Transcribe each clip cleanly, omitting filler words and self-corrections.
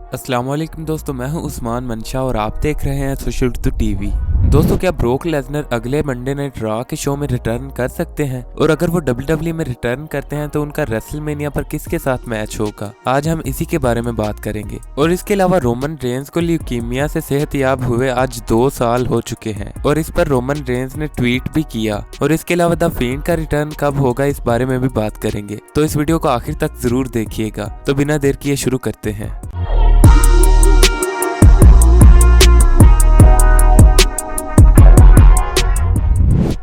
अस्सलाम वालेकुम दोस्तों, मैं हूं उस्मान मंशा और आप देख रहे हैं सोशल टू टीवी। दोस्तों, क्या ब्रोक लेसनर अगले मंडे नाइट रॉ के शो में रिटर्न कर सकते हैं? और अगर वो WWE में रिटर्न करते हैं तो उनका रेसलमेनिया पर किसके साथ मैच होगा? आज हम इसी के बारे में बात करेंगे। और इसके अलावा रोमन रेंज को ल्यूकीमिया से सेहतयाब हुए आज 2 साल हो चुके हैं और इस पर रोमन रेंज ने ट्वीट भी किया। और इसके अलावा द फील्ड का रिटर्न कब होगा, इस बारे में भी बात करेंगे। तो इस वीडियो को आखिर तक जरूर देखिएगा। तो बिना देर किए शुरू करते हैं।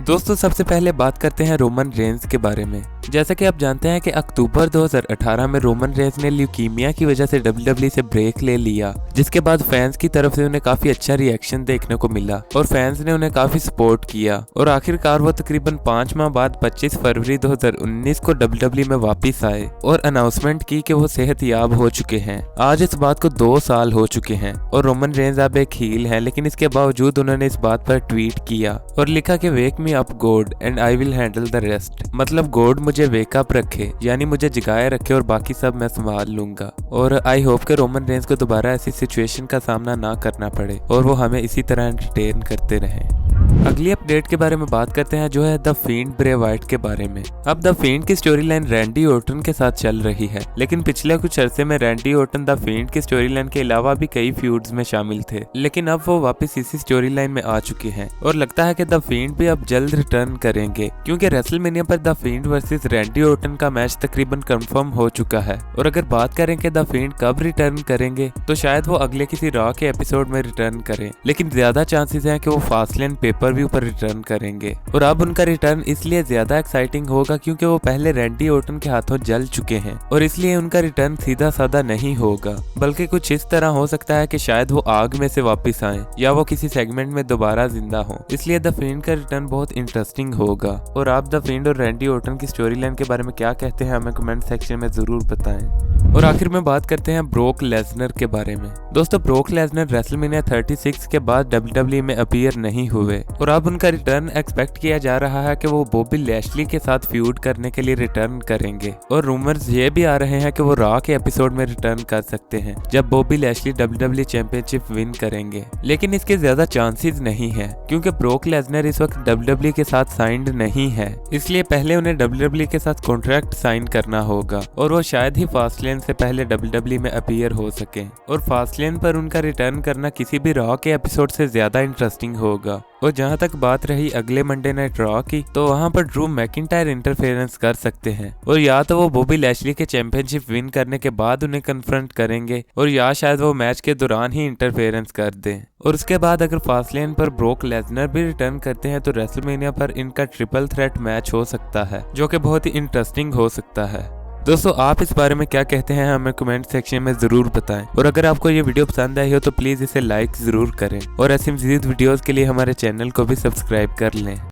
दोस्तों, सबसे पहले बात करते हैं रोमन रेंज के बारे में। जैसा कि आप जानते हैं कि अक्टूबर 2018 में रोमन रेंज ने ल्यूकीमिया की वजह से WWE से ब्रेक ले लिया, जिसके बाद फैंस की तरफ से उन्हें काफी अच्छा रिएक्शन देखने को मिला और फैंस ने उन्हें काफी सपोर्ट किया। और आखिरकार वो तकरीबन 5 माह बाद 25 फरवरी 2019 को WWE में वापस आए और अनाउंसमेंट की कि वो सेहतयाब हो चुके हैं। आज इस बात को 2 साल हो चुके हैं और रोमन रेंज अब एक हील है, लेकिन इसके बावजूद उन्होंने इस बात पर ट्वीट किया और लिखा कि wake me up god and I will handle the rest. मतलब गॉड मुझे वेकअप रखे, यानी मुझे जगाए रखे और बाकी सब मैं संभाल लूंगा। और आई होप के रोमन रेंज को दोबारा ऐसी सिचुएशन का सामना ना करना पड़े और वो हमें इसी तरह एंटरटेन करते रहें। अगली अपडेट के बारे में बात करते हैं, जो है द फील्ड ब्रे वाइट के बारे में। अब द फील्ड की स्टोरी लाइन रैंडी ऑर्टन के साथ चल रही है, लेकिन पिछले कुछ अरसे में रैंडी ऑर्टन द फील्ड की स्टोरी लाइन के अलावा भी कई फ्यूड्स में शामिल थे, लेकिन अब वो वापस इसी स्टोरी लाइन में आ चुके हैं और लगता है कि द फील्ड भी अब जल्द रिटर्न करेंगे, क्योंकि रेसलमेनिया पर the field versus Randy Orton का मैच तकरीबन कंफर्म हो चुका है। और अगर बात करें कि द फील्ड कब रिटर्न करेंगे, तो शायद वो अगले किसी रॉ के एपिसोड में रिटर्न करें, लेकिन ज्यादा चांसेस हैं कि वो फास्टलेन पेपर व्यू पर रिटर्न करेंगे। और अब उनका रिटर्न इसलिए ज्यादा एक्साइटिंग होगा क्योंकि वो पहले रैंडी ऑर्टन के हाथों जल चुके हैं और इसलिए उनका रिटर्न सीधा साधा नहीं होगा, बल्कि कुछ इस तरह हो सकता है कि शायद वो आग में से वापस आए या वो किसी सेगमेंट में दोबारा जिंदा हो। इसलिए द फील्ड का रिटर्न बहुत इंटरेस्टिंग होगा। और आप द फील्ड और रैंडी ऑर्टन की स्टोरी लाइन के बारे में क्या कहते हैं, हमें कमेंट सेक्शन में जरूर बताएं। और आखिर में बात करते हैं ब्रोक लेसनर के बारे में। दोस्तों, ब्रोक लेसनर रेसलमेनिया 36 के बाद WWE में अपीयर नहीं हुए और अब उनका रिटर्न एक्सपेक्ट किया जा रहा है कि वो बॉबी लैशली के साथ फ्यूड करने के लिए रिटर्न करेंगे। और रूमर्स ये भी आ रहे हैं कि वो रॉ के एपिसोड में रिटर्न कर सकते हैं जब Bobby Lashley WWE championship win करेंगे, लेकिन इसके ज्यादा चांसेस नहीं है क्योंकि ब्रोक लेसनर इस वक्त WWE के साथ साइंड नहीं है। इसलिए पहले उन्हें WWE के साथ कॉन्ट्रैक्ट साइन करना होगा और वो शायद ही फास्टलेन से पहले WWE में अपीयर हो सके। और फास्टलेन पर उनका रिटर्न करना किसी भी रॉ के एपिसोड से ज्यादा इंटरेस्टिंग होगा। और जहां तक बात रही अगले मंडे नाइट रॉ की, तो वहां पर ड्रू मैकिंटायर इंटरफेरेंस कर सकते हैं और या तो वो बॉबी लैशली के चैंपियनशिप विन करने के बाद उन्हें कन्फ्रंट करेंगे और या शायद वो मैच के दौरान ही इंटरफेरेंस कर दें। और उसके बाद अगर फास्टलेन पर ब्रोक लेसनर भी रिटर्न करते हैं तो रेसलमेनिया पर इनका ट्रिपल थ्रेट मैच हो सकता है, जो कि बहुत ही इंटरेस्टिंग हो सकता है। दोस्तों, आप इस बारे में क्या कहते हैं, हमें कमेंट सेक्शन में जरूर बताएं। और अगर आपको ये वीडियो पसंद आई हो तो प्लीज इसे लाइक जरूर करें और ऐसी मज़ीद वीडियोस के लिए हमारे चैनल को भी सब्सक्राइब कर लें।